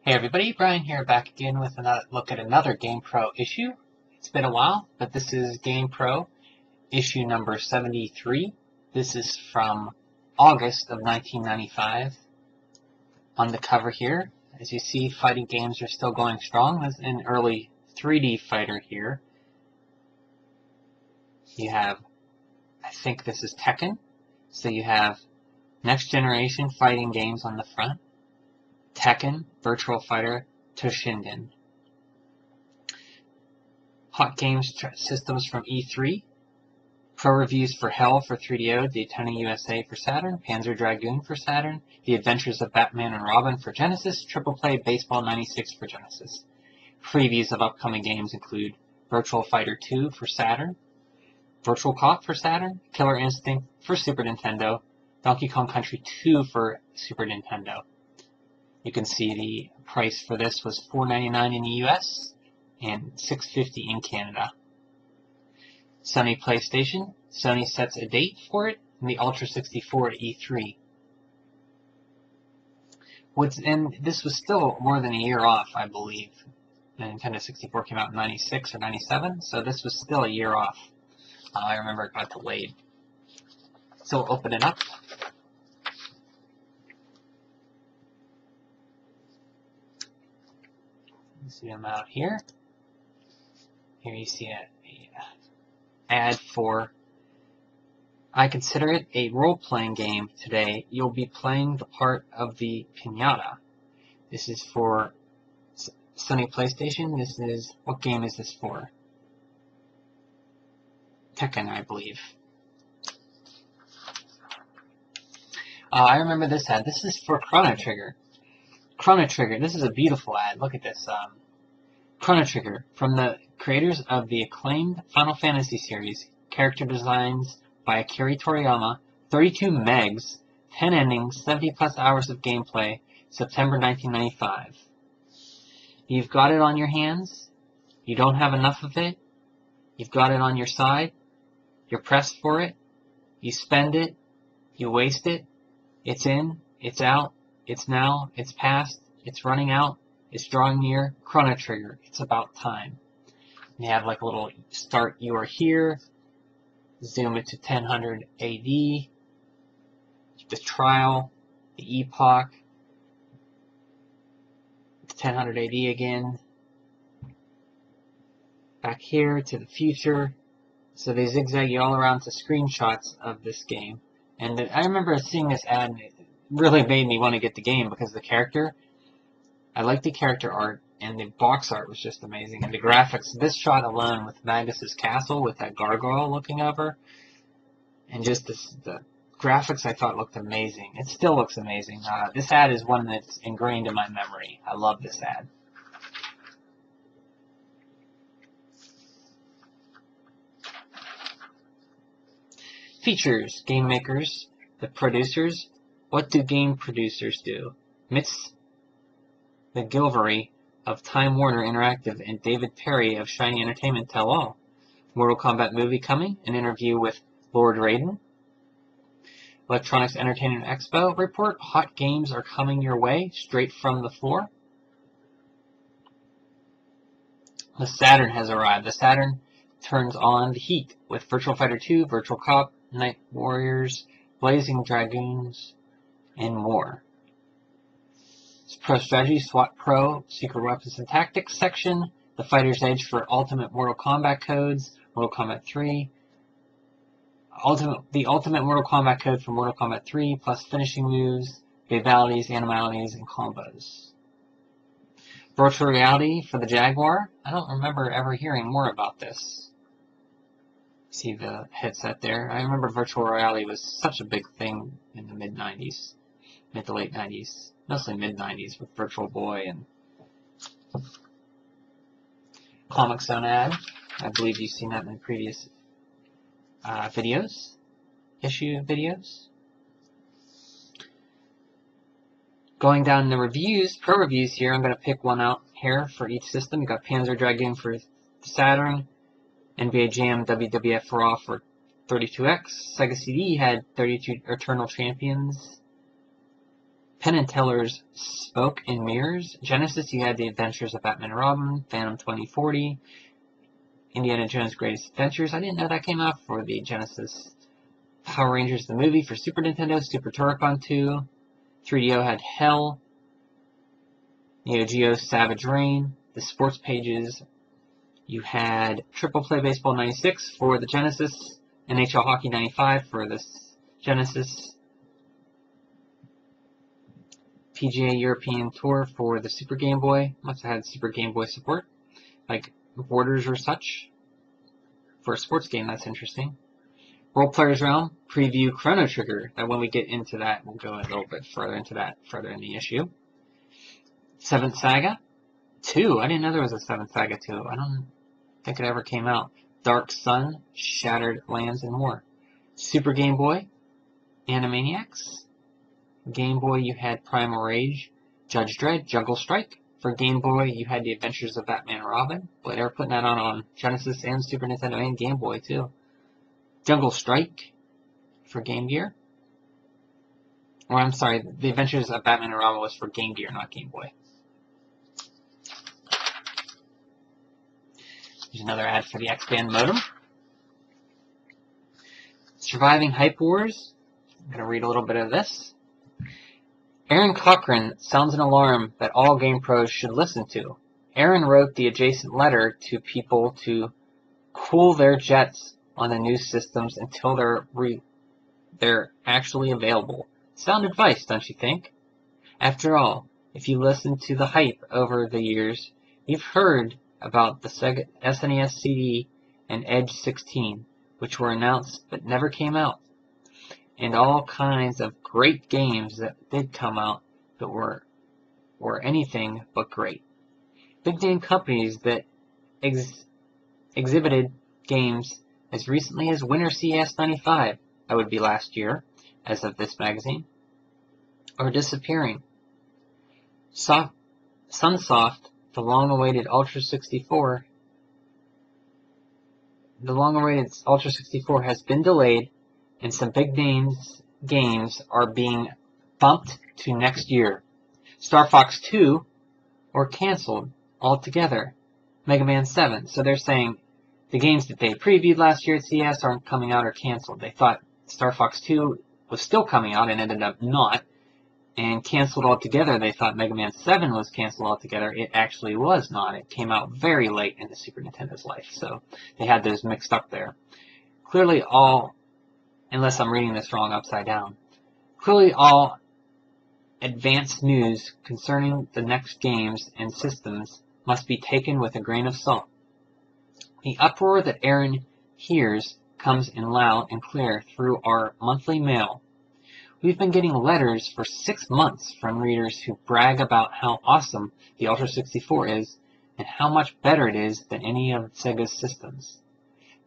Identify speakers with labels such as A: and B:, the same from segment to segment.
A: Hey everybody, Brian here, back again with another look at another GamePro issue. It's been a while, but this is GamePro issue number 73. This is from August of 1995. On the cover here, as you see, fighting games are still going strong. There's an early 3D fighter here. You have, I think this is Tekken. So you have next generation fighting games on the front. Tekken, Virtual Fighter, Toshinden. Hot Games systems from E3. Pro reviews for Hell for 3DO, Daytona USA for Saturn, Panzer Dragoon for Saturn, The Adventures of Batman and Robin for Genesis, Triple Play Baseball 96 for Genesis. Previews of upcoming games include Virtual Fighter 2 for Saturn, Virtual Cop for Saturn, Killer Instinct for Super Nintendo, Donkey Kong Country 2 for Super Nintendo. You can see the price for this was $4.99 in the US and $6.50 in Canada. Sony PlayStation. Sony sets a date for it in the Ultra 64 at E3. And this was still more than a year off, I believe. The Nintendo 64 came out in 96 or 97, so this was still a year off. I remember it got delayed. So we'll open it up. See them out here. Here you see a ad for, I consider it a role-playing game today. You'll be playing the part of the pinata. This is for Sony PlayStation. This is, what game is this for? Tekken, I believe. I remember this ad. This is for Chrono Trigger. Chrono Trigger, this is a beautiful ad. Look at this. Chrono Trigger, from the creators of the acclaimed Final Fantasy series, character designs by Akira Toriyama, 32 megs, 10 endings, 70 plus hours of gameplay, September 1995. You've got it on your hands, you don't have enough of it, you've got it on your side, you're pressed for it, you spend it, you waste it, it's in, it's out, it's now, it's past, it's running out, it's drawing near. Chrono Trigger, it's about time. And you have like a little start, you are here, zoom it to 1000 AD, the trial, the epoch, 1000 AD again, back here to the future. So they zigzag you all around to screenshots of this game. And I remember seeing this ad and it really made me want to get the game because the character, I like the character art, and the box art was just amazing. And the graphics, this shot alone with Magus's castle with that gargoyle looking over, and just the graphics I thought looked amazing. It still looks amazing. This ad is one that's ingrained in my memory. I love this ad. Features, game makers, the producers. What do game producers do? Mitz McGilvery of Time Warner Interactive and David Perry of Shiny Entertainment tell all. Mortal Kombat movie coming, an interview with Lord Raiden. Electronics Entertainment Expo report, hot games are coming your way, straight from the floor. The Saturn has arrived. The Saturn turns on the heat with Virtual Fighter 2, Virtual Cop, Night Warriors, Blazing Dragoons, and more. Pro Strategy, SWAT Pro, Secret Weapons and Tactics section, the Fighter's Edge for Ultimate Mortal Kombat codes, Mortal Kombat 3, the Ultimate Mortal Kombat code for Mortal Kombat 3, plus finishing moves, fatalities, animalities, and combos. Virtual Reality for the Jaguar. I don't remember ever hearing more about this. See the headset there. I remember Virtual Reality was such a big thing in the mid-90s, mid to late 90s. Mostly mid-90s with Virtual Boy and Comic Zone ad. I believe you've seen that in the previous issue videos. Going down the reviews, pro reviews here, I'm going to pick one out here for each system. You got Panzer Dragoon for Saturn, NBA Jam WWF Raw for 32X. Sega CD had 32 Eternal Champions. Penn and Teller's Smoke and Mirrors. Genesis, you had The Adventures of Batman and Robin, Phantom 2040, Indiana Jones' Greatest Adventures. I didn't know that came out for the Genesis. Power Rangers the movie for Super Nintendo, Super Turrican 2. 3DO had Hell, Neo Geo Savage Rain, the sports pages. You had Triple Play Baseball 96 for the Genesis, NHL Hockey 95 for the Genesis, PGA European Tour for the Super Game Boy. Must have had Super Game Boy support, like Borders or such. For a sports game, that's interesting. Role Players Realm, preview Chrono Trigger. That when we get into that, we'll go a little bit further into that, further in the issue. 7th Saga 2. I didn't know there was a 7th Saga 2. I don't think it ever came out. Dark Sun, Shattered Lands, and more. Super Game Boy, Animaniacs. Game Boy, you had Primal Rage, Judge Dredd, Jungle Strike. For Game Boy, you had The Adventures of Batman and Robin. But they were putting that on Genesis and Super Nintendo and Game Boy, too. Jungle Strike for Game Gear. Or, I'm sorry, The Adventures of Batman and Robin was for Game Gear, not Game Boy. Here's another ad for the X-Band modem. Surviving Hype Wars. I'm going to read a little bit of this. Aaron Cochran sounds an alarm that all GamePros should listen to. Aaron wrote the adjacent letter to people to cool their jets on the new systems until they're actually available. Sound advice, don't you think? After all, if you listen to the hype over the years, you've heard about the Sega SNES CD and Edge 16, which were announced but never came out, and all kinds of great games that did come out but were anything but great. Big name companies that exhibited games as recently as Winter CES 95, that would be last year, as of this magazine, are disappearing. Sunsoft, the long-awaited Ultra 64, has been delayed, and some big names games are being bumped to next year. Star Fox 2 or canceled altogether. Mega Man 7. So they're saying the games that they previewed last year at CES aren't coming out or canceled. They thought Star Fox 2 was still coming out and ended up not. And canceled altogether. They thought Mega Man 7 was canceled altogether. It actually was not. It came out very late in the Super Nintendo's life. So they had those mixed up there. Clearly all, unless I'm reading this wrong upside down, clearly all advanced news concerning the next games and systems must be taken with a grain of salt. The uproar that Aaron hears comes in loud and clear through our monthly mail. We've been getting letters for 6 months from readers who brag about how awesome the Ultra 64 is and how much better it is than any of Sega's systems.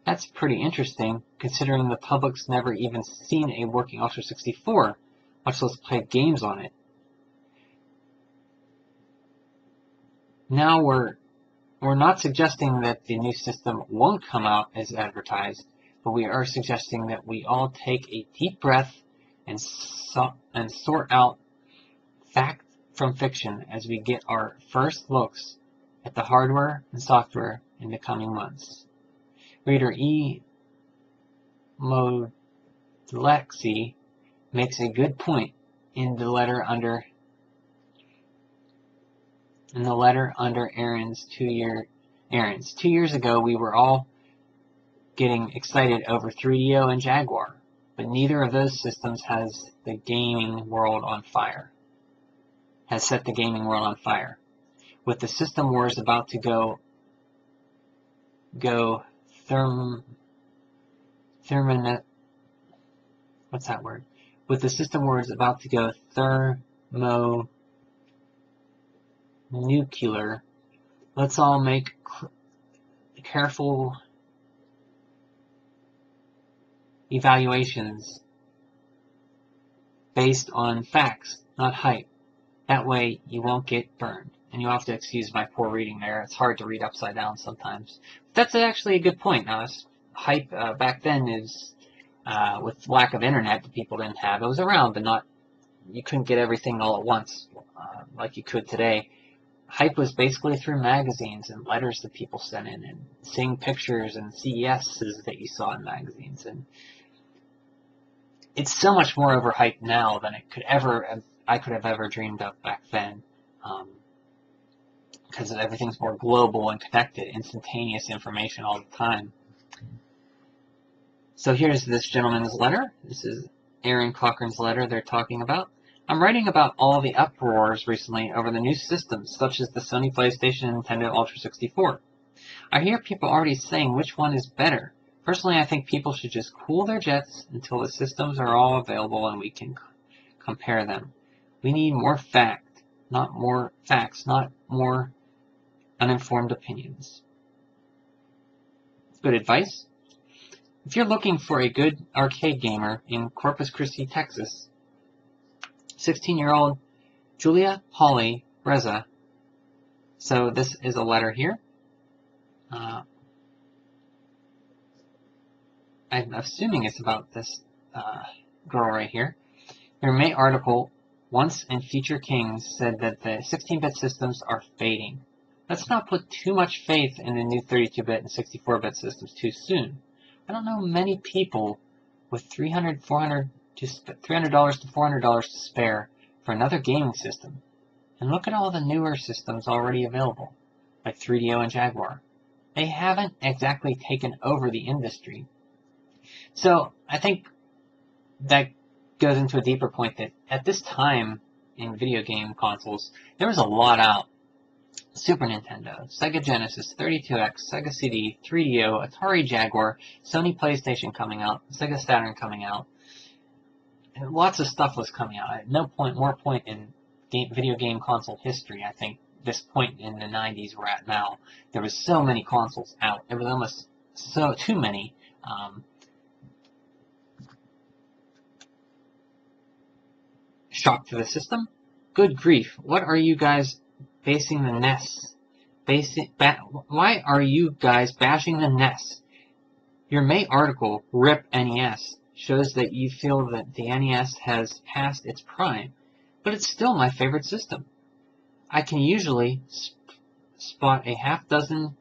A: That's pretty interesting, considering the public's never even seen a working Ultra 64, much less played games on it. Now we're not suggesting that the new system won't come out as advertised, but we are suggesting that we all take a deep breath and sort out fact from fiction as we get our first looks at the hardware and software in the coming months. Reader E. Modlexi makes a good point in the letter under Aaron's 2 years ago, we were all getting excited over 3DO and Jaguar, but neither of those systems has set the gaming world on fire. With the system wars about to go thermonuclear, let's all make careful evaluations based on facts, not hype. That way you won't get burned. And you'll have to excuse my poor reading there. It's hard to read upside down sometimes. But that's actually a good point. Now, hype back then is, with lack of internet that people didn't have, it was around, but not you couldn't get everything all at once like you could today. Hype was basically through magazines and letters that people sent in and seeing pictures and CESs that you saw in magazines. And it's so much more overhyped now than I could have ever dreamed of back then. Because everything's more global and connected, instantaneous information all the time. So here's this gentleman's letter. This is Aaron Cochran's letter they're talking about. I'm writing about all the uproars recently over the new systems, such as the Sony PlayStation and Nintendo Ultra 64. I hear people already saying which one is better. Personally, I think people should just cool their jets until the systems are all available and we can compare them. We need more facts, not more uninformed opinions. Good advice. If you're looking for a good arcade gamer in Corpus Christi, Texas, 16-year-old Julia Holly Reza. So this is a letter here. I'm assuming it's about this girl right here. Her May article, Once in Future Kings, said that the 16-bit systems are fading. Let's not put too much faith in the new 32-bit and 64-bit systems too soon. I don't know many people with $300 to $400 to spare for another gaming system. And look at all the newer systems already available, like 3DO and Jaguar. They haven't exactly taken over the industry. So I think that goes into a deeper point that at this time in video game consoles, there was a lot out. Super Nintendo, Sega Genesis, 32X, Sega CD, 3DO, Atari Jaguar, Sony PlayStation coming out, Sega Saturn coming out. And lots of stuff was coming out. At no point, more point in video game console history, I think, this point in the 90s we're at now. There was so many consoles out. There was almost too many. Shock to the system? Good grief, what are you guys basing the NES? Why are you guys bashing the NES? Your May article, RIP NES, shows that you feel that the NES has passed its prime, but it's still my favorite system. I can usually spot a half-dozen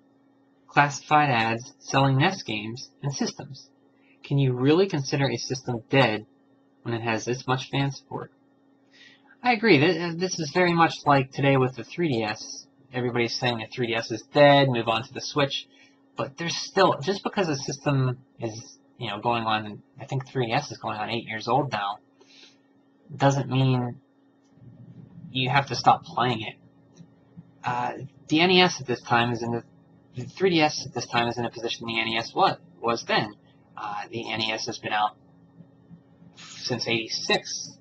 A: classified ads selling NES games and systems. Can you really consider a system dead when it has this much fan support? I agree. This is very much like today with the 3DS. Everybody's saying the 3DS is dead, move on to the Switch. But there's still, just because a system is, going on, I think 3DS is going on 8 years old now, doesn't mean you have to stop playing it. The NES at this time the 3DS at this time is in a position the NES was then. The NES has been out since '86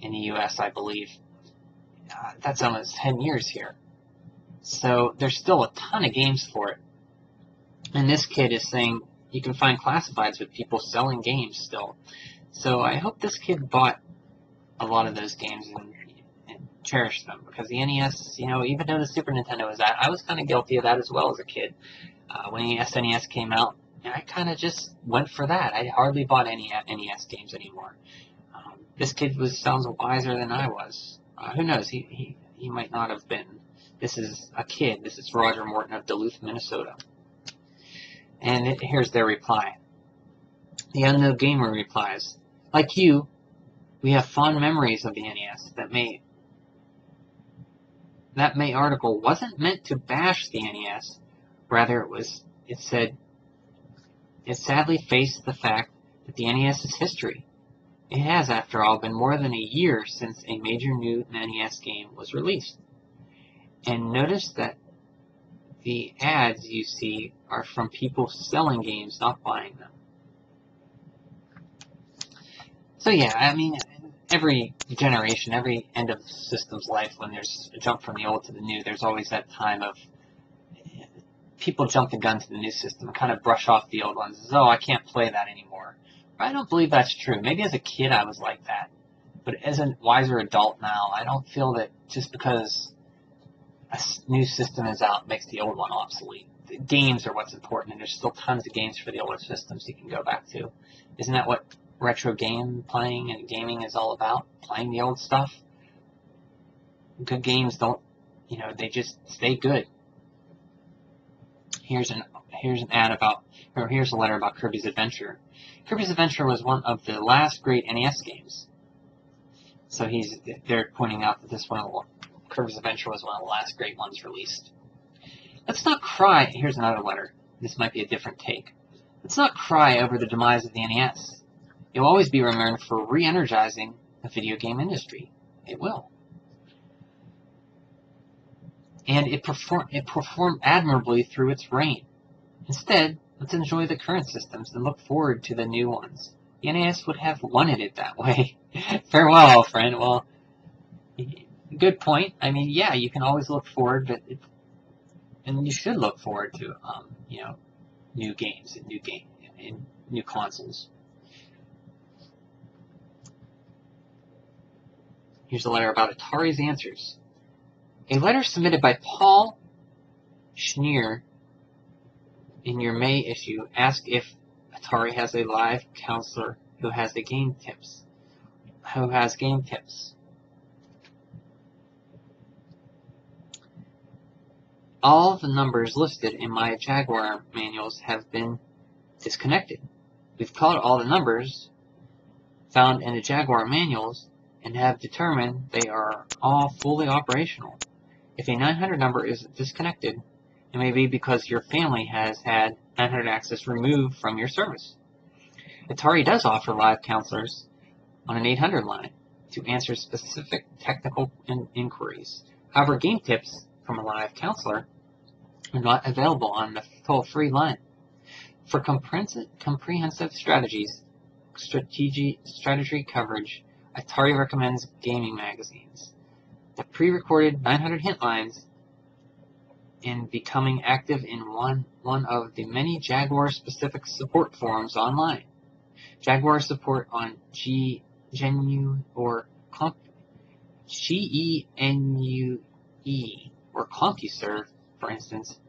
A: in the US, I believe. That's almost 10 years here. So there's still a ton of games for it. And this kid is saying you can find classifieds with people selling games still. So I hope this kid bought a lot of those games and cherished them. Because the NES, even though the Super Nintendo was out, I was kind of guilty of that as well as a kid. When the SNES came out, I kind of just went for that. I hardly bought any NES games anymore. This kid sounds wiser than I was. Who knows? He might not have been. This is a kid. This is Roger Morton of Duluth, Minnesota. And here's their reply. The Unknown Gamer replies, like you, we have fond memories of the NES. That May article wasn't meant to bash the NES. Rather, it said, it sadly faced the fact that the NES is history. It has, after all, been more than a year since a major new NES game was released. And notice that the ads you see are from people selling games, not buying them. So yeah, I mean, every generation, every end of the system's life, when there's a jump from the old to the new, there's always that time of people jump the gun to the new system and kind of brush off the old ones as, oh, I can't play that anymore. I don't believe that's true. Maybe as a kid I was like that. But as a wiser adult now, I don't feel that just because a new system is out makes the old one obsolete. The games are what's important, and there's still tons of games for the older systems you can go back to. Isn't that what retro game playing and gaming is all about. Playing the old stuff. Good games don't, they just stay good. Here's a letter about Kirby's Adventure. Kirby's Adventure was one of the last great NES games. So they're pointing out that Kirby's Adventure was one of the last great ones released. Let's not cry. Here's another letter. This might be a different take. Let's not cry over the demise of the NES. It will always be remembered for re-energizing the video game industry. It will. And it performed admirably through its reign. Instead, let's enjoy the current systems and look forward to the new ones. The NES would have wanted it that way. Farewell, friend. Well, good point. I mean, yeah, you can always look forward, and you should look forward to, new games and new consoles. Here's a letter about Atari's answers. A letter submitted by Paul Schneer in your May issue asked if Atari has a live counselor who has game tips. All the numbers listed in my Jaguar manuals have been disconnected. We've called all the numbers found in the Jaguar manuals and have determined they are all fully operational. If a 900 number is disconnected, it may be because your family has had 900 access removed from your service. Atari does offer live counselors on an 800 line to answer specific technical inquiries. However, game tips from a live counselor are not available on the toll-free line. For comprehensive strategy coverage, Atari recommends gaming magazines. The pre-recorded 900 hint lines in becoming active in one of the many Jaguar-specific support forums online. Jaguar support on GNU or GENUE or CompuServe, for instance,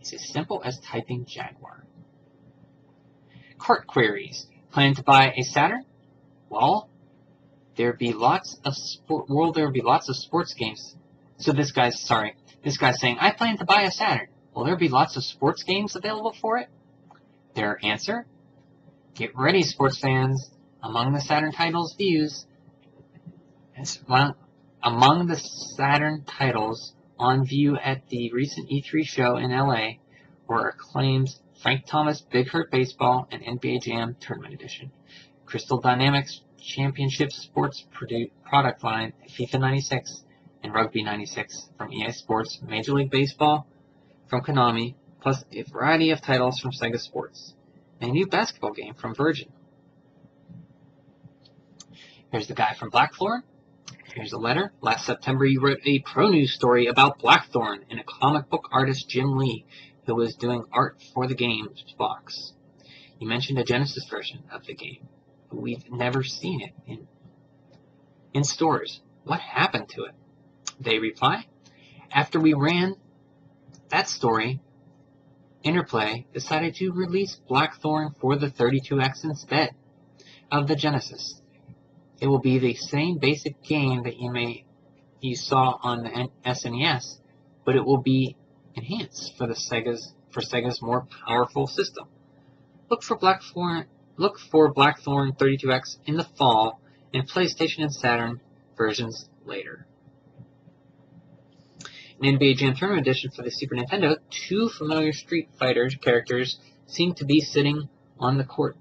A: is as simple as typing Jaguar. Cart queries. Plan to buy a Saturn? Well, there be lots of sports games. So this guy's saying, I plan to buy a Saturn. Will there be lots of sports games available for it? Their answer? Get ready, sports fans. Among the Saturn titles on view at the recent E3 show in LA were Acclaim's Frank Thomas Big Hurt Baseball and NBA Jam Tournament Edition, Crystal Dynamics Championship Sports product line, FIFA 96 and Rugby 96 from EA Sports, Major League Baseball from Konami, plus a variety of titles from Sega Sports, and a new basketball game from Virgin. Here's the guy from Blackthorn. Here's a letter. Last September, you wrote a pro news story about Blackthorn and a comic book artist, Jim Lee, who was doing art for the game's box. You mentioned a Genesis version of the game, but we've never seen it in stores. What happened to it? They reply, after we ran that story, Interplay decided to release Blackthorn for the 32X instead of the Genesis. It will be the same basic game that you saw on the SNES, but it will be enhanced for Sega's more powerful system. Look for Blackthorn 32X in the fall and PlayStation and Saturn versions later. In NBA Jam Tournament Edition for the Super Nintendo, 2 familiar Street Fighter characters seem to be sitting on the court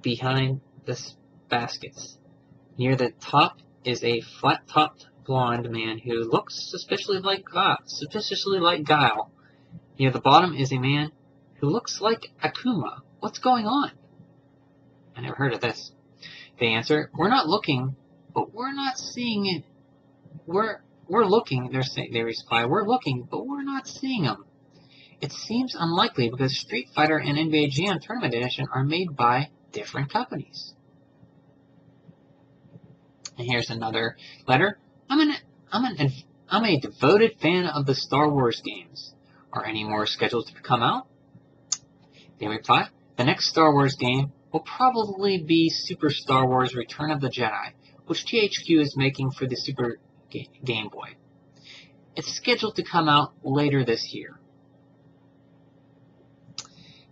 A: behind the baskets. Near the top is a flat-topped blonde man who looks suspiciously like Guile. Near the bottom is a man who looks like Akuma. What's going on? I never heard of this. They answer, we're not looking, but we're not seeing it. We're looking, they reply, we're looking, but we're not seeing them. It seems unlikely because Street Fighter and NBA Jam Tournament Edition are made by different companies. And here's another letter. I'm a devoted fan of the Star Wars games. Are any more scheduled to come out? They reply, the next Star Wars game will probably be Super Star Wars Return of the Jedi, which THQ is making for the Super Game Boy. It's scheduled to come out later this year.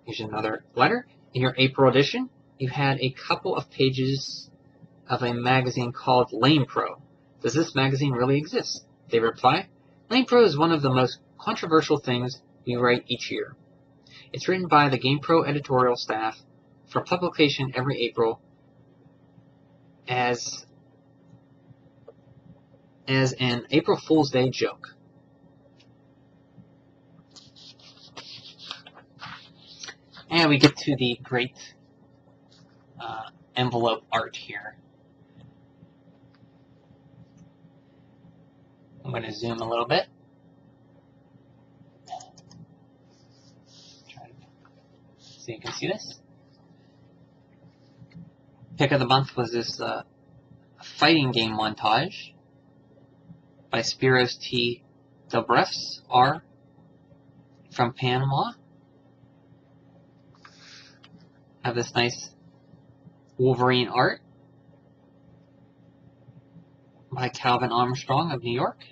A: Here's another letter. In your April edition, you had a couple of pages of a magazine called GamePro. Does this magazine really exist? They reply, GamePro is one of the most controversial things we write each year. It's written by the GamePro editorial staff for publication every April as an April Fool's Day joke. And we get to the great envelope art here. I'm going to zoom a little bit. Try so you can see this. Pick of the month was this fighting game montage by Spiros T. Dobrevs R. from Panama. Have this nice Wolverine art by Calvin Armstrong of New York.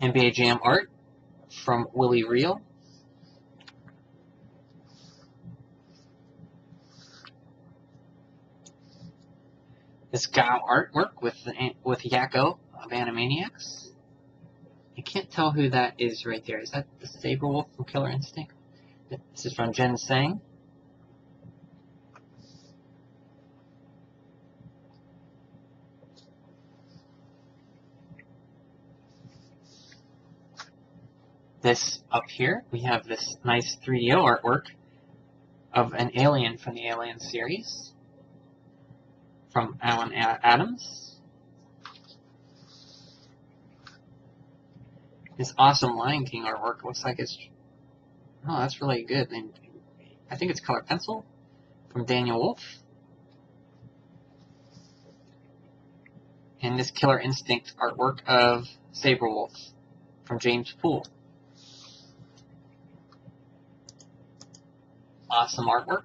A: NBA Jam art from Willie Reel. This Gao artwork with Yakko of Animaniacs. I can't tell who that is right there. Is that the Saber Wolf from Killer Instinct? This is from Jen Sang. This up here, we have this nice 3DO artwork of an alien from the Alien series from Alan Adams. This awesome Lion King artwork looks like it's... Oh, that's really good. And I think it's color pencil from Daniel Wolf. And this Killer Instinct artwork of Saber Wolf from James Poole. Awesome artwork.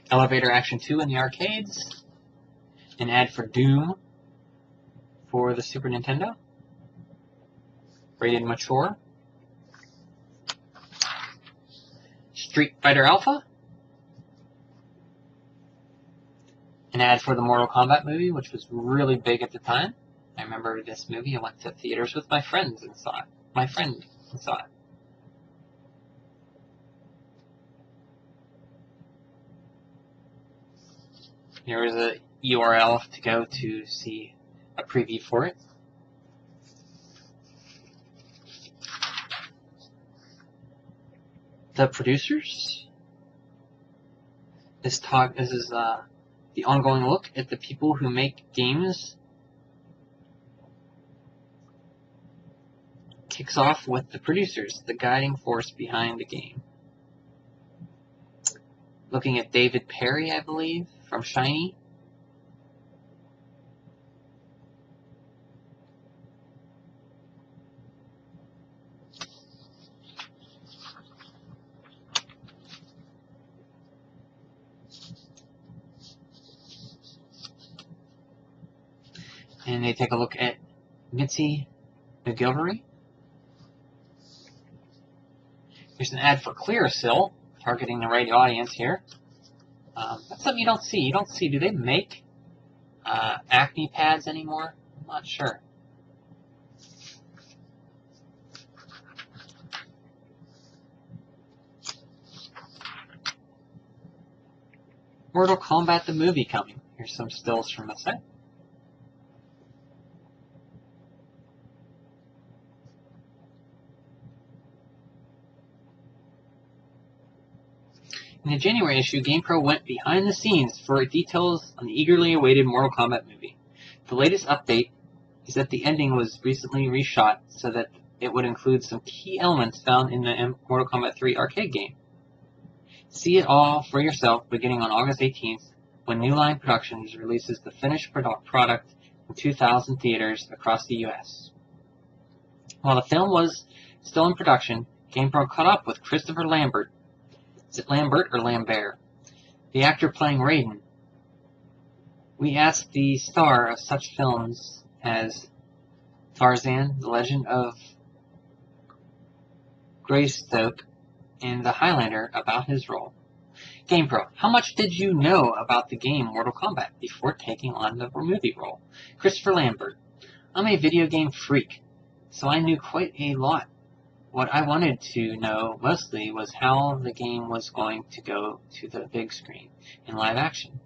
A: Elevator Action 2 in the arcades. An ad for Doom for the Super Nintendo. Rated mature. Street Fighter Alpha. An ad for the Mortal Kombat movie, which was really big at the time. I remember this movie. I went to theaters with my friends and saw it. My friend saw it. Here is a URL to go to see a preview for it. The producers. This is the ongoing look at the people who make games. Kicks off with the producers, the guiding force behind the game. Looking at David Perry, I believe, from Shiny. And they take a look at Mitzi McGilvery. Here's an ad for Clearasil, targeting the right audience here. That's something you don't see. You don't see, do they make acne pads anymore? I'm not sure. Mortal Kombat the movie coming. Here's some stills from the set. In the January issue, GamePro went behind the scenes for details on the eagerly awaited Mortal Kombat movie. The latest update is that the ending was recently reshot so that it would include some key elements found in the Mortal Kombat 3 arcade game. See it all for yourself beginning on August 18th when New Line Productions releases the finished product in 2,000 theaters across the U.S. While the film was still in production, GamePro caught up with Christopher Lambert. Is it Lambert or Lambert? The actor playing Raiden. We asked the star of such films as Tarzan, The Legend of Greystoke, and The Highlander about his role. GamePro, how much did you know about the game Mortal Kombat before taking on the movie role? Christopher Lambert, I'm a video game freak, so I knew quite a lot. What I wanted to know mostly was how the game was going to go to the big screen in live action.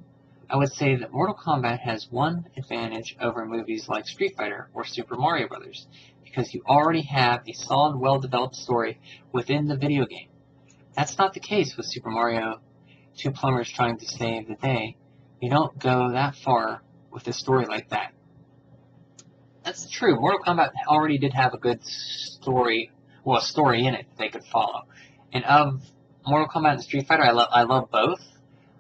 A: I would say that Mortal Kombat has one advantage over movies like Street Fighter or Super Mario Bros. Because you already have a solid, well-developed story within the video game. That's not the case with Super Mario, two plumbers trying to save the day. You don't go that far with a story like that. That's true. Mortal Kombat already did have a good story, well, a story in it that they could follow. And of Mortal Kombat and Street Fighter, I love both.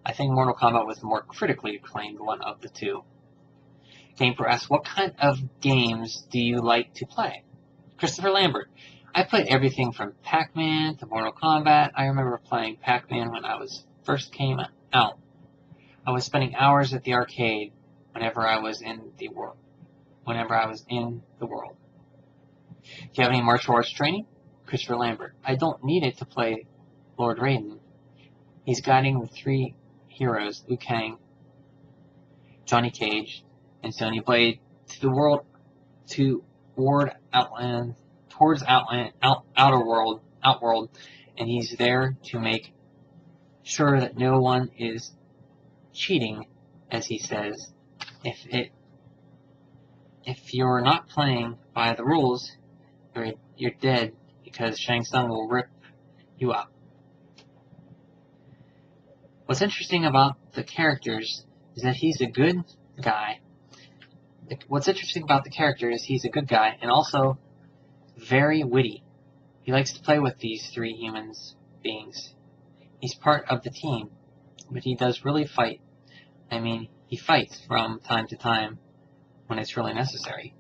A: I think Mortal Kombat was the more critically acclaimed one of the two. GamePro asks, what kind of games do you like to play? Christopher Lambert, I played everything from Pac-Man to Mortal Kombat. I remember playing Pac-Man when I first came out. I was spending hours at the arcade whenever I was in the world. Do you have any martial arts training? Christopher Lambert, I don't need it to play Lord Raiden. He's guiding the three heroes, Liu Kang, Johnny Cage, and Sonya Blade towards Outworld, and he's there to make sure that no one is cheating, as he says. If you're not playing by the rules, you're dead because Shang Tsung will rip you up. What's interesting about the characters is that he's a good guy. What's interesting about the character is he's a good guy and also very witty. He likes to play with these three beings. He's part of the team, but he does really fight. I mean, he fights from time to time when it's really necessary.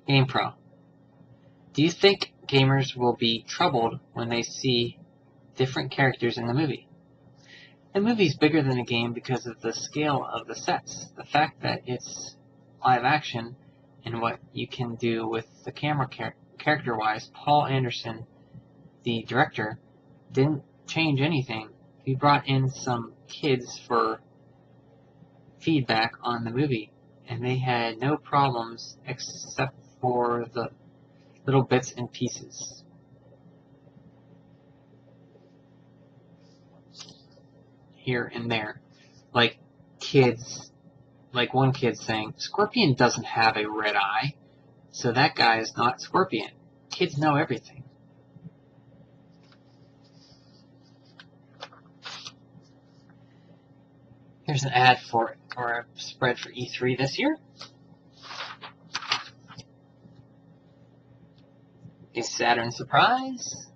A: GamePro, do you think gamers will be troubled when they see different characters in the movie? The movie's bigger than the game because of the scale of the sets. The fact that it's live action and what you can do with the camera character-wise, Paul Anderson, the director, didn't change anything. He brought in some kids for feedback on the movie, and they had no problems except for the little bits and pieces. Here and there. Like one kid saying, Scorpion doesn't have a red eye, so that guy is not Scorpion. Kids know everything. Here's an ad for a spread for E3 this year. A Saturn surprise.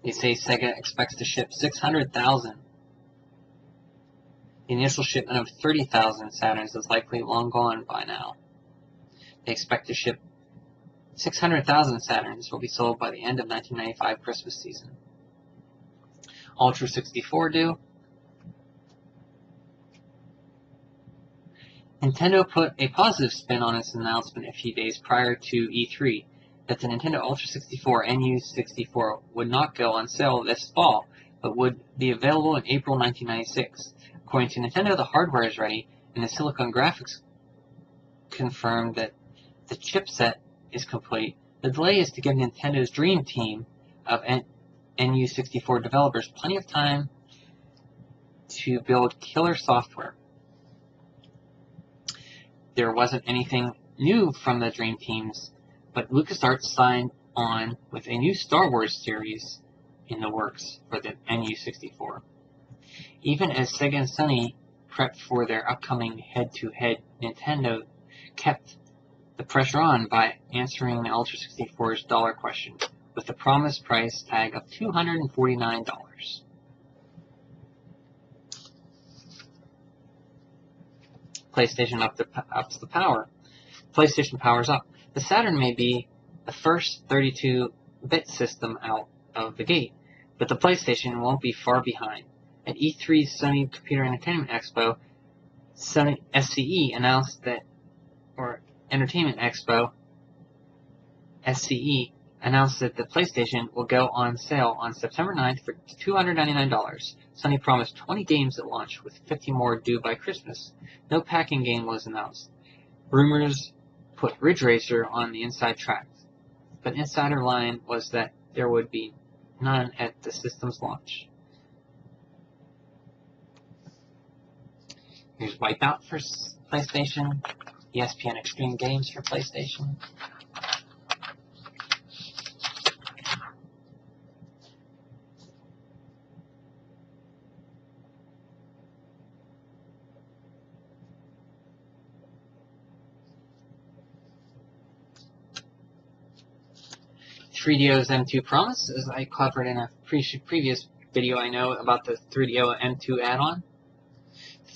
A: They say Sega expects to ship 600,000. The initial shipment of 30,000 Saturns is likely long gone by now. They expect to ship 600,000 Saturns will be sold by the end of 1995 Christmas season. Ultra 64 due. Nintendo put a positive spin on its announcement a few days prior to E3 that the Nintendo Ultra 64 NU64 would not go on sale this fall, but would be available in April 1996. According to Nintendo, the hardware is ready, and the Silicon Graphics confirmed that the chipset is complete. The delay is to give Nintendo's dream team of NU64 developers plenty of time to build killer software. There wasn't anything new from the dream teams, but LucasArts signed on with a new Star Wars series in the works for the NU64. Even as Sega and Sony prepped for their upcoming head-to-head, Nintendo kept the pressure on by answering the Ultra 64's dollar question with the promised price tag of $249. PlayStation ups the power. PlayStation powers up. The Saturn may be the first 32-bit system out of the gate, but the PlayStation won't be far behind. At E3's Sony Computer Entertainment Expo, Sony SCE announced that, or Entertainment Expo, SCE announced that the PlayStation will go on sale on September 9th for $299. Sony promised 20 games at launch, with 50 more due by Christmas. No packing game was announced. Rumors put Ridge Racer on the inside track, but insider line was that there would be none at the system's launch. Here's Wipeout for PlayStation, ESPN Extreme Games for PlayStation. .3DO's M2 promise, as I covered in a previous video I know about the 3DO M2 add-on.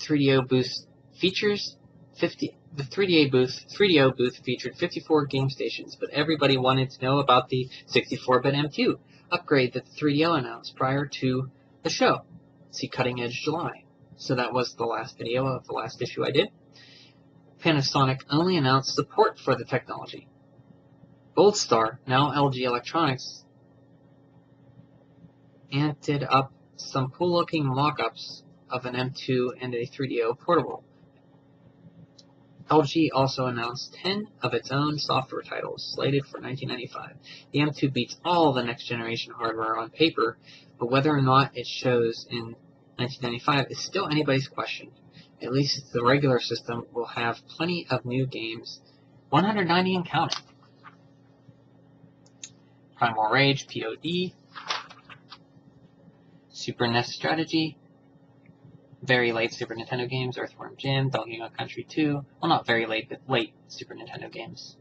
A: 3DO booth features the 3DO booth featured 54 game stations, but everybody wanted to know about the 64-bit M2 upgrade that the 3DO announced prior to the show. See Cutting Edge July. So that was the last video of the last issue I did. Panasonic only announced support for the technology. Gold Star, now LG Electronics, anted up some cool-looking mock-ups of an M2 and a 3DO portable. LG also announced 10 of its own software titles slated for 1995. The M2 beats all the next-generation hardware on paper, but whether or not it shows in 1995 is still anybody's question. At least the regular system will have plenty of new games, 190 and counting. Primal Rage, POD, Super NES Strategy, very late Super Nintendo games, Earthworm Jim, Donkey Kong Country 2, well not very late, but late Super Nintendo games.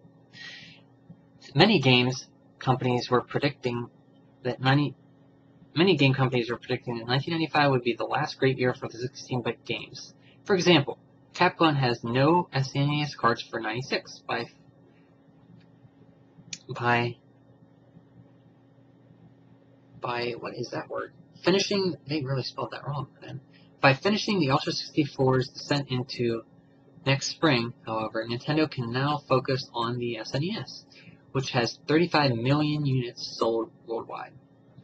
A: Many game companies were predicting that 1995 would be the last great year for the 16-bit games. For example, Capcom has no SNES cards for 96 by what is that word? Finishing, they really spelled that wrong then. By finishing the Ultra 64's descent into next spring, however, Nintendo can now focus on the SNES, which has 35 million units sold worldwide.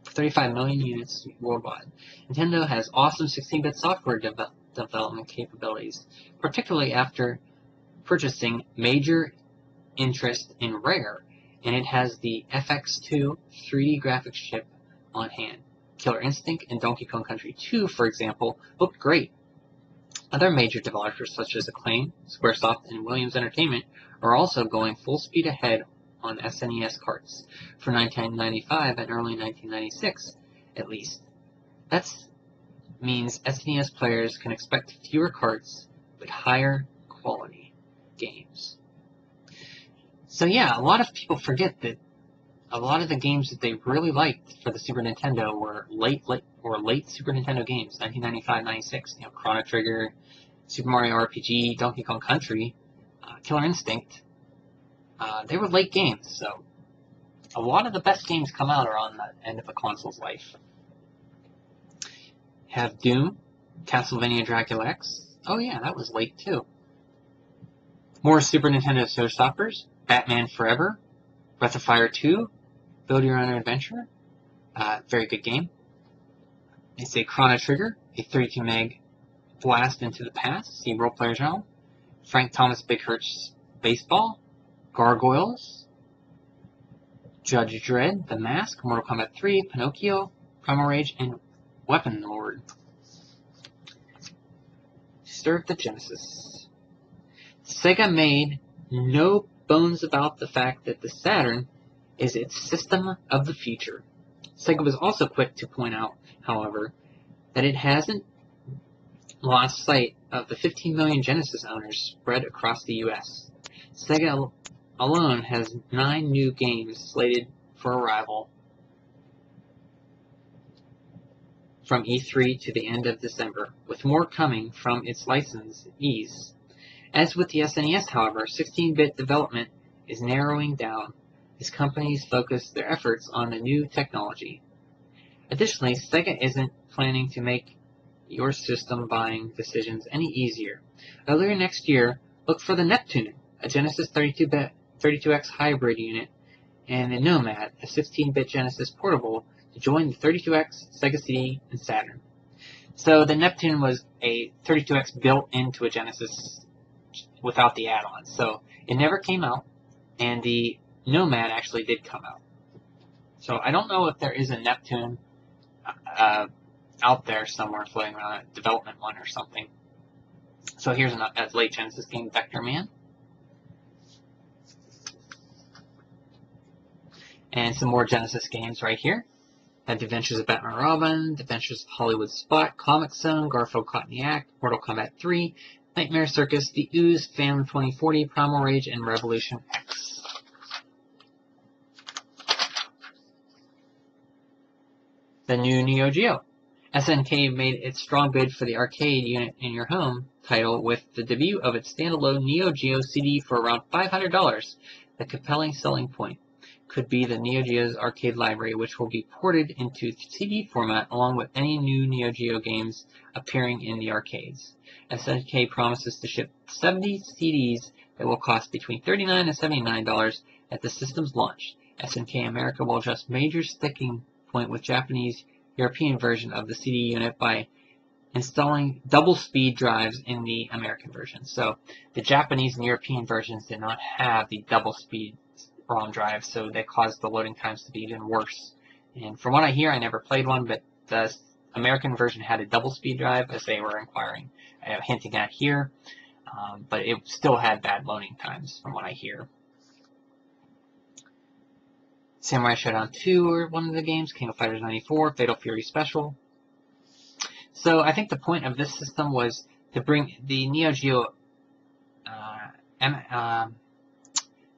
A: 35 million units worldwide. Nintendo has awesome 16-bit software development capabilities, particularly after purchasing major interest in Rare, and it has the FX2 3D graphics chip on hand. Killer Instinct and Donkey Kong Country 2, for example, looked great. Other major developers such as Acclaim, Squaresoft, and Williams Entertainment are also going full speed ahead on SNES carts for 1995 and early 1996, at least. That means SNES players can expect fewer carts, but higher quality games. So yeah, a lot of people forget that a lot of the games that they really liked for the Super Nintendo were late Super Nintendo games, 1995, 96. Chrono Trigger, Super Mario RPG, Donkey Kong Country, Killer Instinct. They were late games, so a lot of the best games come out around the end of a console's life. Have Doom, Castlevania Dracula X. Oh yeah, that was late too. More Super Nintendo showstoppers, Batman Forever, Breath of Fire 2, Build Your Own Adventure, very good game. It's a Chrono Trigger, a 32 meg blast into the past, see Role Player's Realm, Frank Thomas Big Hurt's Baseball, Gargoyles, Judge Dredd, The Mask, Mortal Kombat 3, Pinocchio, Primal Rage, and Weapon Lord. Stir of the Genesis. Sega made no bones about the fact that the Saturn is its system of the future. Sega was also quick to point out, however, that it hasn't lost sight of the 15 million Genesis owners spread across the U.S. Sega alone has 9 new games slated for arrival from E3 to the end of December, with more coming from its licensees. As with the SNES, however, 16-bit development is narrowing down as companies focus their efforts on the new technology. Additionally, Sega isn't planning to make your system buying decisions any easier. Earlier next year, look for the Neptune, a Genesis 32X hybrid unit, and the Nomad, a 16-bit Genesis portable, to join the 32X, Sega CD, and Saturn. So the Neptune was a 32X built into a Genesis without the add-ons. So it never came out, and the Nomad actually did come out. So I don't know if there is a Neptune out there somewhere floating around, a development one or something. So here's a late Genesis game, Vector Man. And some more Genesis games right here. The Adventures of Batman and Robin, The Adventures of Hollywood Spot, Comic Zone, Garfield Caught in the Act, Mortal Kombat 3, Nightmare Circus, The Ooze, Phantom 2040, Primal Rage, and Revolution X. The new Neo Geo. SNK made its strong bid for the arcade unit in your home title with the debut of its standalone Neo Geo CD for around $500. The compelling selling point could be the Neo Geo's arcade library, which will be ported into CD format along with any new Neo Geo games appearing in the arcades. SNK promises to ship 70 CDs that will cost between $39 and $79 at the system's launch. SNK America will adjust major sticking point with Japanese European version of the CD unit by installing double speed drives in the American version. So the Japanese and European versions did not have the double speed ROM drive, so that caused the loading times to be even worse. And from what I hear, I never played one, but the American version had a double speed drive, as they were inquiring, hinting at here, but it still had bad loading times from what I hear. Samurai Showdown 2 are one of the games, King of Fighters 94, Fatal Fury Special. So I think the point of this system was to bring the Neo Geo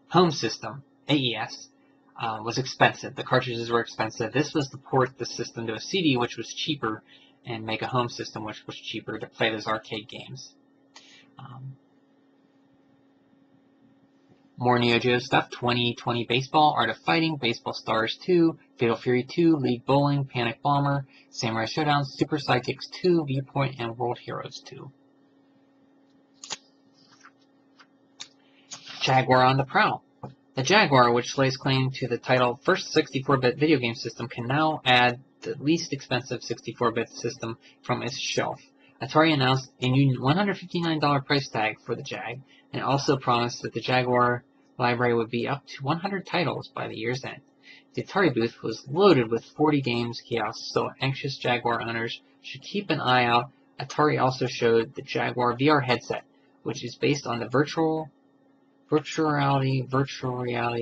A: home system, AES, was expensive. The cartridges were expensive. This was to port the system to a CD, which was cheaper, and make a home system, which was cheaper to play those arcade games. More Neo Geo stuff, 2020 Baseball, Art of Fighting, Baseball Stars 2, Fatal Fury 2, League Bowling, Panic Bomber, Samurai Showdown, Super Sidekicks 2, Viewpoint, and World Heroes 2. Jaguar on the Prowl. The Jaguar, which lays claim to the title first 64-bit video game system, can now add the least expensive 64-bit system from its shelf. Atari announced a new $159 price tag for the Jag, and also promised that the Jaguar library would be up to 100 titles by the year's end. The Atari booth was loaded with 40 games kiosks, so anxious Jaguar owners should keep an eye out. Atari also showed the Jaguar VR headset, which is based on the virtual reality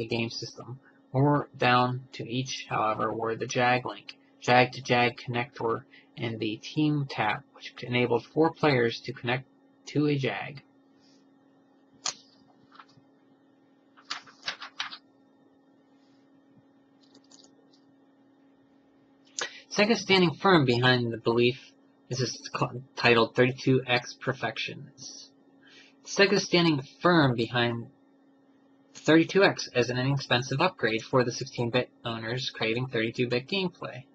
A: game system. More down to each, however, were the Jag Link, Jag to Jag connector, and the Team Tap, which enabled 4 players to connect to a Jag. Sega standing firm behind the belief, this is titled 32X Perfections. Sega standing firm behind 32X as an inexpensive upgrade for the 16-bit owners craving 32-bit gameplay.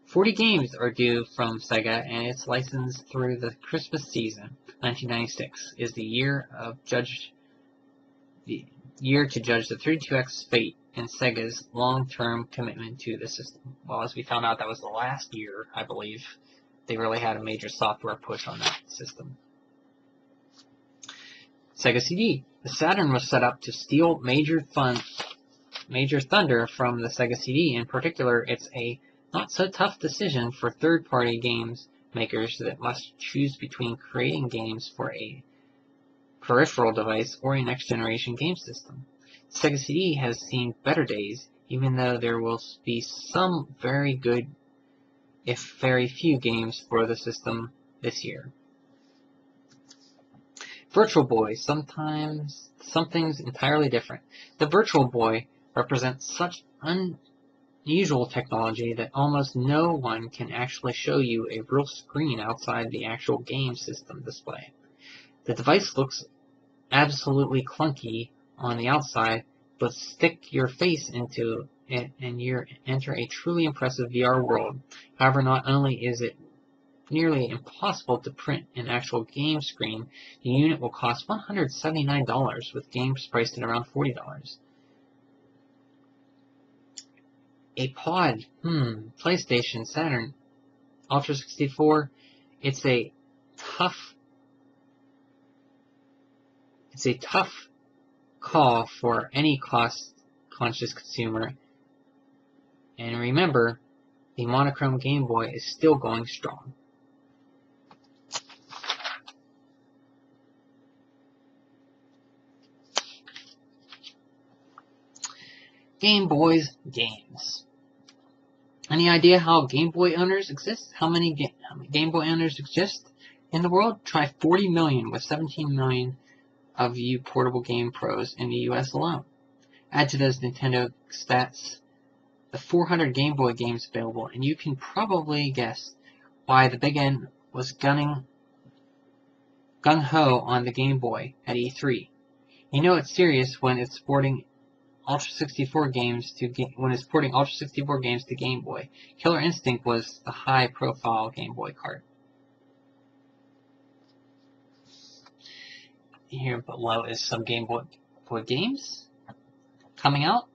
A: 40 games are due from Sega, and its license through the Christmas season. 1996 is the year to judge the 32X fate and Sega's long-term commitment to the system. Well, as we found out, that was the last year, I believe, they really had a major software push on that system. Sega CD. The Saturn was set up to steal major thunder from the Sega CD. In particular, it's a not-so-tough decision for third-party games makers that must choose between creating games for a peripheral device or a next-generation game system. Sega CD has seen better days, even though there will be some very good, if very few, games for the system this year. Virtual Boy, sometimes something's entirely different. The Virtual Boy represents such unusual technology that almost no one can actually show you a real screen outside the actual game system display. The device looks absolutely clunky on the outside, but stick your face into it and you enter a truly impressive VR world. However, not only is it nearly impossible to print an actual game screen, the unit will cost $179 with games priced at around $40. A pod, PlayStation, Saturn, Ultra 64, it's a tough call for any cost-conscious consumer. And remember, the monochrome Game Boy is still going strong. Game Boy's games. Any idea how Game Boy owners exist? How many Game Boy owners exist in the world? Try 40 million with 17 million of you portable game pros in the US alone. Add to those Nintendo stats the 400 Game Boy games available, and you can probably guess why the Big N was gung-ho on the Game Boy at E3. You know it's serious when it's porting Ultra 64 games to Game Boy. Killer Instinct was the high-profile Game Boy cart. Here below is some Game Boy games coming out.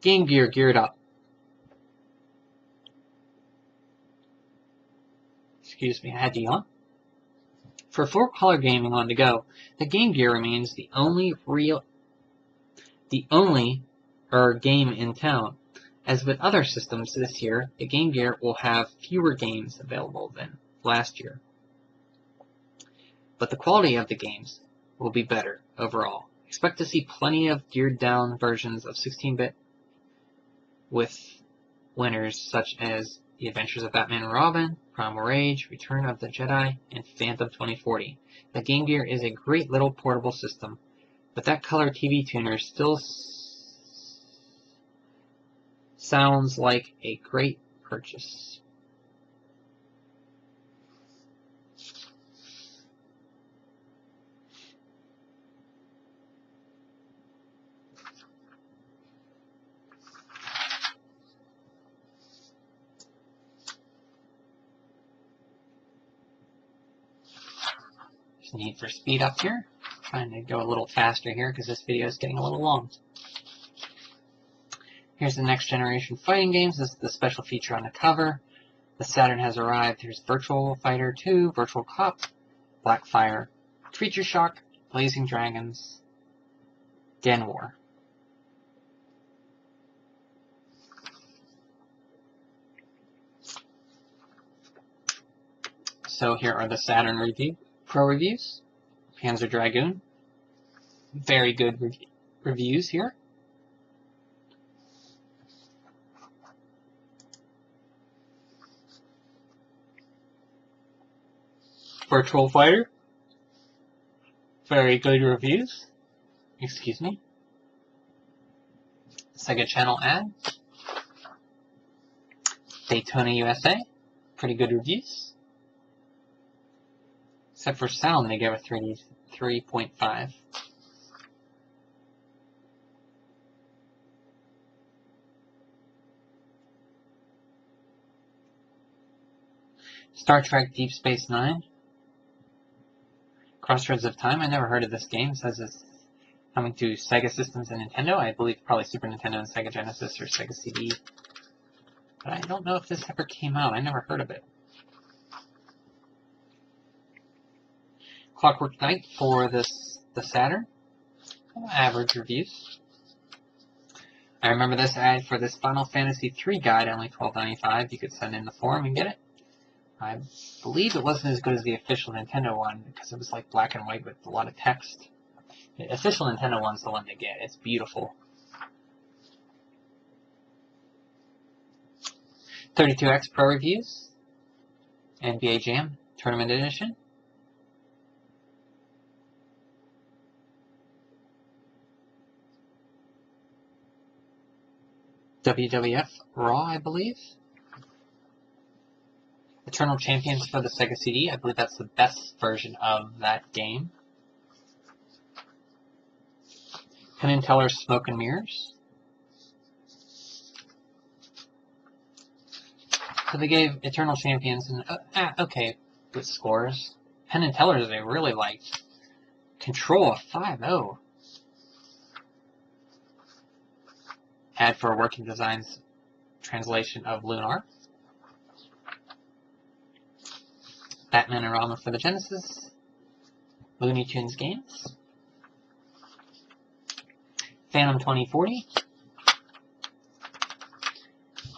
A: Game Gear geared up. Excuse me, I had to yawn. For full-color gaming on the go, the Game Gear remains the only game in town. As with other systems this year, the Game Gear will have fewer games available than last year. But the quality of the games will be better overall. Expect to see plenty of geared-down versions of 16-bit with winners such as The Adventures of Batman and Robin, Primal Rage, Return of the Jedi, and Phantom 2040. The Game Gear is a great little portable system, but that color TV tuner still sounds like a great purchase. Just Need for Speed up here. Trying to go a little faster here because this video is getting a little long. Here's the next generation fighting games. This is the special feature on the cover. The Saturn has arrived. Here's Virtual Fighter 2, Virtual Cop, Blackfire, Creature Shock, Blazing Dragons, Den War. So here are the Saturn Pro reviews. Panzer Dragoon. Very good reviews here. Virtual Fighter. Very good reviews. Excuse me. Sega Channel ad. Daytona USA. Pretty good reviews. Except for sound, they gave a 3.5. Star Trek Deep Space Nine. Crossroads of Time. I never heard of this game. It says it's coming to Sega Systems and Nintendo. I believe probably Super Nintendo and Sega Genesis or Sega CD. But I don't know if this ever came out. I never heard of it. Clockwork Knight for the Saturn. Average reviews. I remember this ad for this Final Fantasy III guide, only $12.95. You could send in the form and get it. I believe it wasn't as good as the official Nintendo one because it was like black and white with a lot of text. The official Nintendo one's the one to get. It's beautiful. 32X Pro reviews. NBA Jam Tournament Edition. WWF Raw, I believe. Eternal Champions for the Sega CD. I believe that's the best version of that game. Penn and Teller's Smoke and Mirrors. So they gave Eternal Champions and okay, good scores. Penn and Teller's they really liked. Control of 5-0. Ad for Working Designs translation of Lunar. Batman and Rama for the Genesis. Looney Tunes games. Phantom 2040.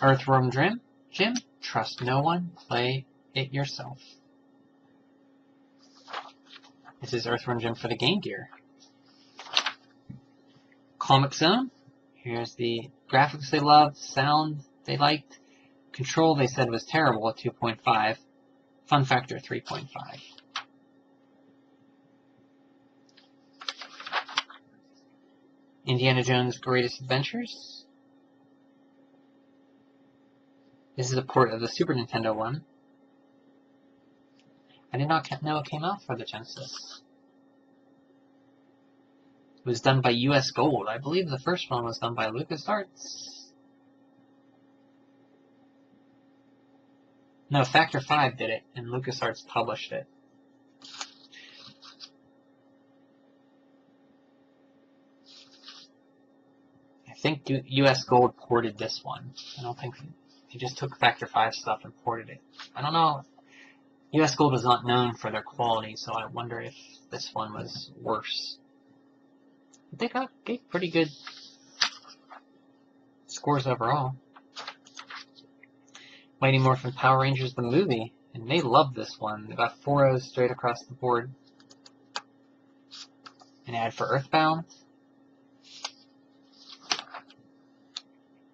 A: Earthworm Jim. Trust no one. Play it yourself. This is Earthworm Jim for the Game Gear. Comic Zone. Here's the graphics they loved, sound they liked. Control they said was terrible at 2.5. Fun factor 3.5. Indiana Jones Greatest Adventures. This is a port of the Super Nintendo one. I did not know it came out for the Genesis. It was done by US Gold. I believe the first one was done by LucasArts. No, Factor 5 did it, and LucasArts published it. I think US Gold ported this one. I don't think they just took Factor 5 stuff and ported it. I don't know. US Gold is not known for their quality, so I wonder if this one was worse. They gave pretty good scores overall. Mighty Morphin Power Rangers the movie, and they love this one. They got 4 straight across the board. An ad for Earthbound.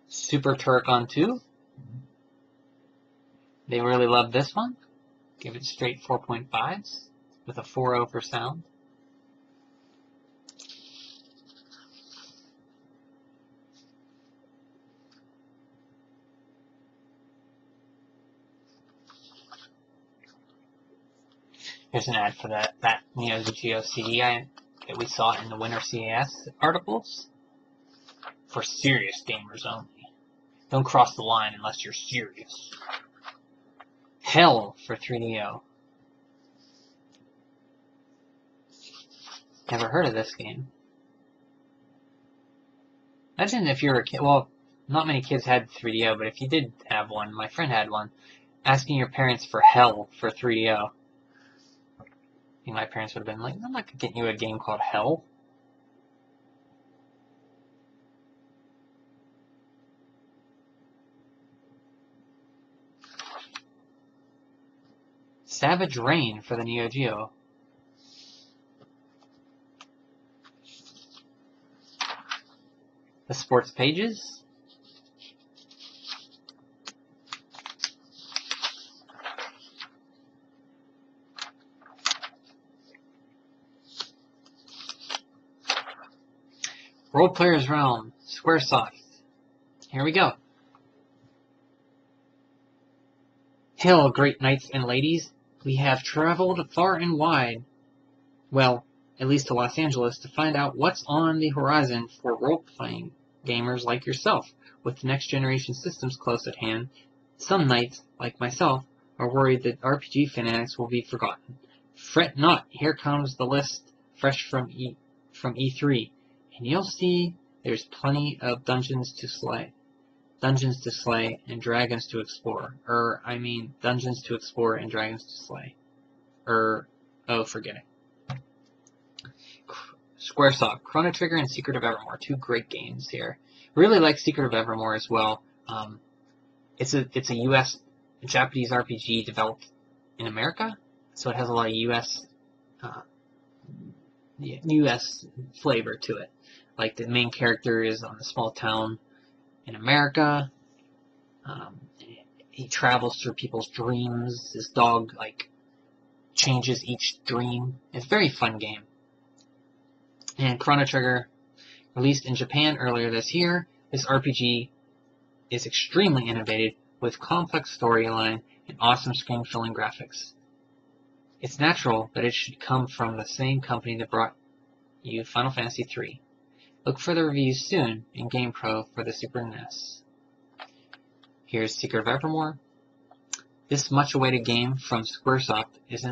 A: Super Turrican 2. They really love this one. Give it straight 4.5s with a 4.0 for sound. Here's an ad for that Neo Geo CD that we saw in the Winter CAS articles. For serious gamers only. Don't cross the line unless you're serious. Hell for 3DO. Never heard of this game. Imagine if you're a kid, well, not many kids had 3DO, but if you did have one, my friend had one, asking your parents for Hell for 3DO. I think my parents would have been like, I'm not getting you a game called Hell. Savage Rain for the Neo Geo. The sports pages. Role Players Realm, Squaresoft. Here we go. Hail, great knights and ladies. We have traveled far and wide, well, at least to Los Angeles, to find out what's on the horizon for role-playing gamers like yourself. With the next generation systems close at hand, some knights, like myself, are worried that RPG fanatics will be forgotten. Fret not, here comes the list fresh from E3, and you'll see there's plenty of dungeons to slay and dragons to explore. Dungeons to explore and dragons to slay. Forget it. Squaresoft, Chrono Trigger and Secret of Evermore, 2 great games here. Really like Secret of Evermore as well. It's a US Japanese RPG developed in America, so it has a lot of US flavor to it. Like the main character is on a small town in America. He travels through people's dreams. His dog changes each dream. It's a very fun game. And Chrono Trigger, released in Japan earlier this year, this RPG is extremely innovative with complex storyline and awesome screen-filling graphics. It's natural that it should come from the same company that brought you Final Fantasy III. Look for the reviews soon in GamePro for the Super NES. Here's Secret of Evermore. This much-awaited game from Squaresoft is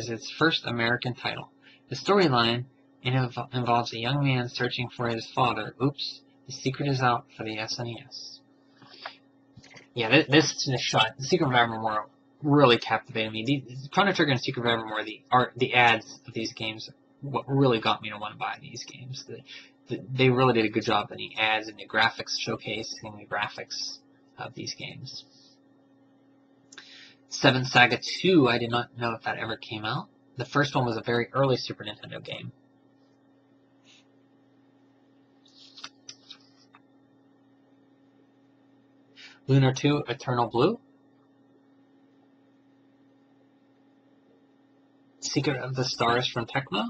A: its first American title. The storyline involves a young man searching for his father. Oops, the secret is out for the SNES. Yeah, this shot, The Secret of Evermore, really captivated me. The Chrono Trigger and Secret of Evermore, the ads of these games, what really got me to want to buy these games. They really did a good job in the ads and the graphics, showcasing the graphics of these games. Seven Saga 2, I did not know if that ever came out. The first one was a very early Super Nintendo game. Lunar 2, Eternal Blue. Secret of the Stars from Tecmo.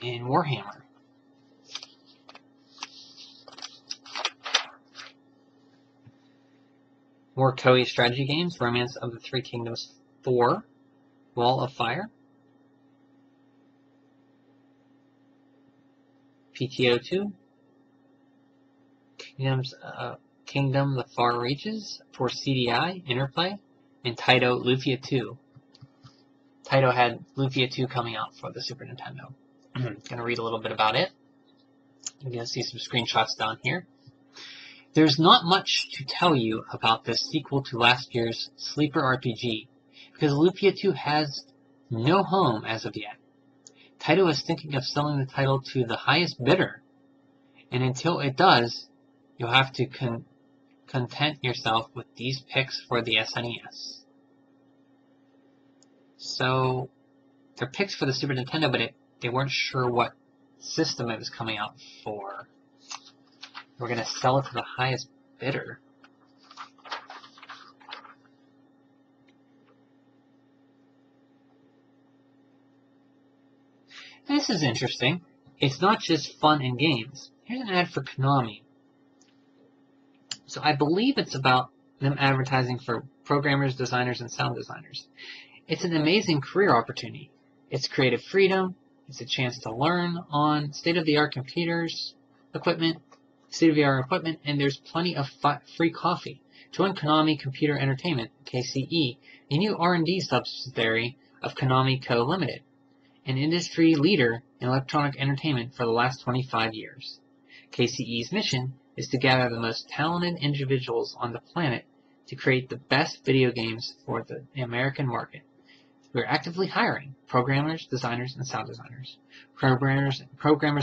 A: And Warhammer. More Koei strategy games. Romance of the Three Kingdoms 4. Wall of Fire. PTO 2. Kingdom The Far Reaches for CDI, Interplay, and Taito Lufia 2. Taito had Lufia 2 coming out for the Super Nintendo. I'm going to read a little bit about it. You're going to see some screenshots down here. There's not much to tell you about this sequel to last year's sleeper RPG, because Lufia 2 has no home as of yet. Taito is thinking of selling the title to the highest bidder, and until it does, you'll have to content yourself with these picks for the SNES. So, they're picks for the Super Nintendo, but they weren't sure what system it was coming out for. We're going to sell it to the highest bidder. This is interesting. It's not just fun and games. Here's an ad for Konami. So I believe it's about them advertising for programmers, designers, and sound designers. It's an amazing career opportunity. It's creative freedom. It's a chance to learn on state-of-the-art equipment, and there's plenty of free coffee. Join Konami Computer Entertainment, KCE, a new R&D subsidiary of Konami Co. Limited, an industry leader in electronic entertainment for the last 25 years. KCE's mission is to gather the most talented individuals on the planet to create the best video games for the American market. We're actively hiring programmers, designers, and sound designers. Programmers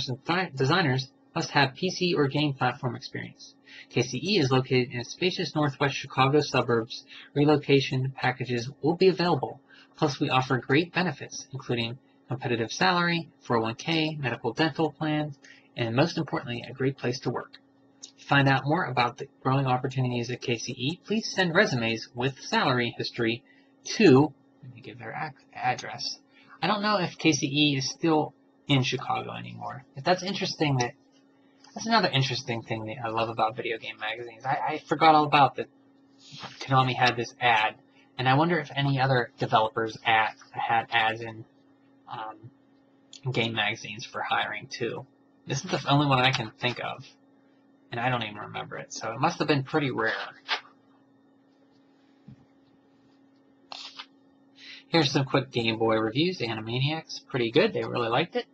A: and designers must have PC or game platform experience. KCE is located in spacious northwest Chicago suburbs. Relocation packages will be available. Plus, we offer great benefits, including competitive salary, 401k, medical dental plans, and most importantly, a great place to work. To find out more about the growing opportunities at KCE, please send resumes with salary history to, let me give their address. I don't know if KCE is still in Chicago anymore. If that's interesting, that's another interesting thing that I love about video game magazines. I forgot all about that Konami had this ad, and I wonder if any other developers had ads in game magazines for hiring too. This is the only one I can think of, and I don't even remember it, so it must have been pretty rare. Here's some quick Game Boy reviews. Animaniacs, pretty good. They really liked it.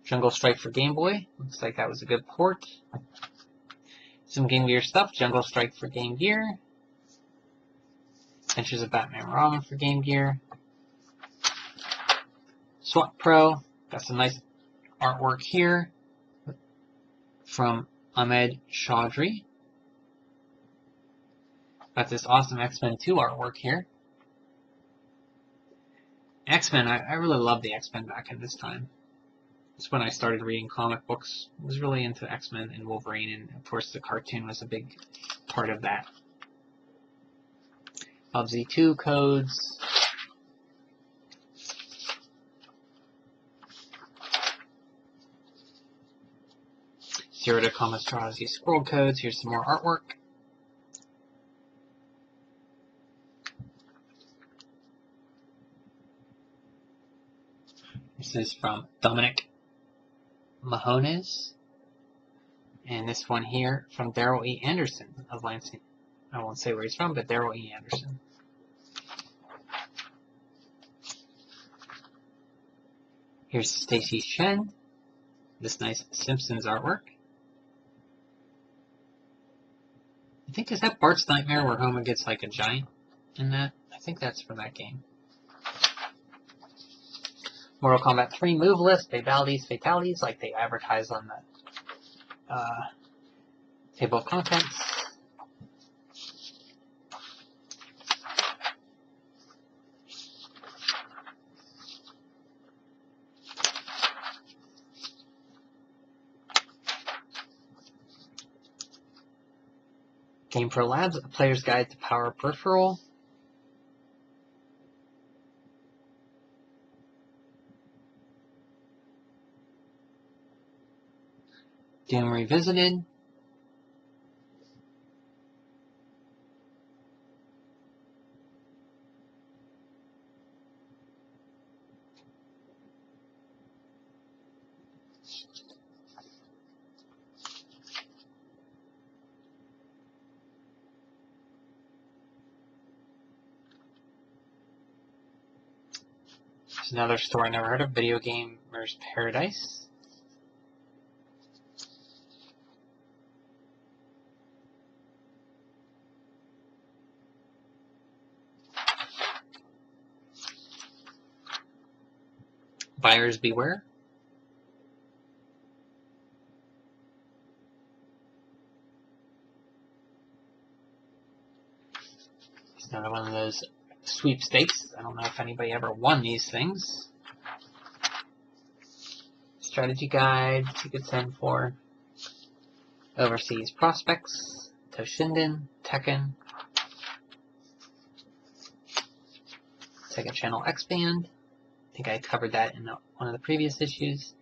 A: Jungle Strike for Game Boy. Looks like that was a good port. Some Game Gear stuff. Jungle Strike for Game Gear. Adventures of Batman and Robin for Game Gear. SWAT Pro. Got some nice artwork here from Ahmed Chaudhry. Got this awesome X-Men 2 artwork here. X-Men, I really loved the X-Men back in this time. It's when I started reading comic books. I was really into X-Men and Wolverine, and of course the cartoon was a big part of that. LZ2 codes. Zero to Comma Straws, use scroll codes. Here's some more artwork. This is from Dominic Mahones. And this one here from Daryl E. Anderson of Lansing. I won't say where he's from, but Daryl E. Anderson. Here's Stacy Shen. This nice Simpsons artwork. I think, is that Bart's Nightmare where Homer gets like a giant in that? I think that's from that game. Mortal Kombat 3 move list, fatalities like they advertise on the table of contents. GamePro Labs, a player's guide to Power Peripheral. Doom Revisited. There's another store I never heard of, Video Gamers Paradise. Buyers Beware. It's another one of those sweepstakes. I don't know if anybody ever won these things. Strategy guide you could send for. Overseas prospects. Toshinden, Tekken. Sega Channel X-Band. I think I covered that in one of the previous issues.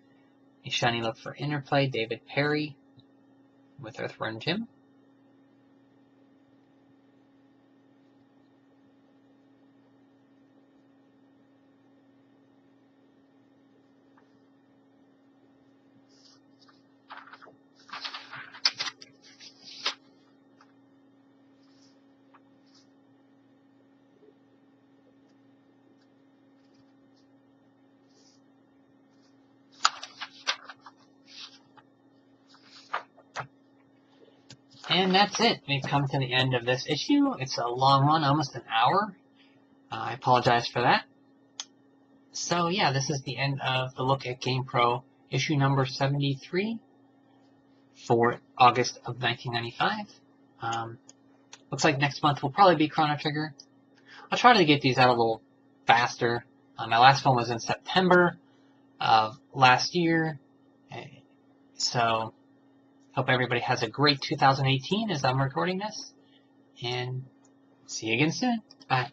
A: A Shiny Look for Interplay, David Perry with Earthworm Jim. And that's it. We've come to the end of this issue. It's a long one, almost an hour. I apologize for that. So yeah, this is the end of the look at GamePro issue number 73 for August of 1995. Looks like next month will probably be Chrono Trigger. I'll try to get these out a little faster. My last one was in September of last year. So hope everybody has a great 2018 as I'm recording this. And see you again soon. Bye.